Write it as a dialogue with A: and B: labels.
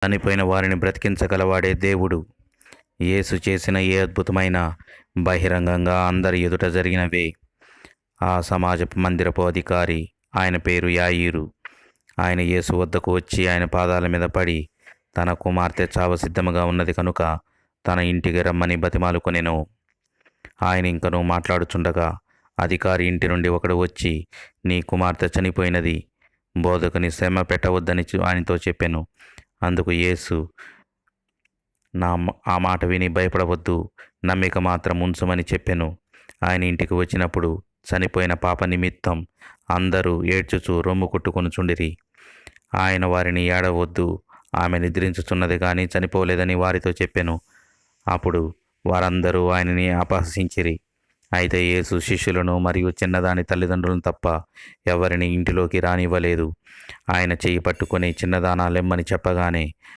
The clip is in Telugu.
A: చనిపోయిన వారిని బ్రతికించగలవాడే దేవుడు. యేసు చేసిన ఏ అద్భుతమైన బహిరంగంగా అందరి ఎదుట జరిగినవే. ఆ సమాజపు మందిరపు అధికారి, ఆయన పేరు యాయీరు, ఆయన యేసు వద్దకు వచ్చి ఆయన పాదాల మీద పడి తన కుమార్తె చావ సిద్ధముగా ఉన్నది కనుక తన ఇంటికి రమ్మని బతిమాలుకొనెను. ఆయన ఇంకనూ మాట్లాడుచుండగా అధికారి ఇంటి నుండి ఒకడు వచ్చి, నీ కుమార్తె చనిపోయినది, బోధకుని శ్రమ పెట్టవద్దని ఆయనతో చెప్పాను. అందుకు యేసు, ఆ మాట విని భయపడవద్దు, నమ్మిక మాత్రం ఉంచమని చెప్పాను. ఆయన ఇంటికి వచ్చినప్పుడు చనిపోయిన పాప నిమిత్తం అందరూ ఏడ్చుచూ రొమ్ము కొట్టుకొనుచుండిరి. ఆయన వారిని ఏడవద్దు, ఆమె నిద్రించుచున్నది కానీ చనిపోలేదని వారితో చెప్పాను. అప్పుడు వారందరూ ఆయనని అపహసించిరి. అయితే యేసు శిష్యులను మరియు చిన్నదాని తల్లిదండ్రులను తప్ప ఎవరిని ఇంటిలోకి రానివ్వలేదు. ఆయన చెయ్యి పట్టుకొని చిన్నదానా లెమ్మని చెప్పగానే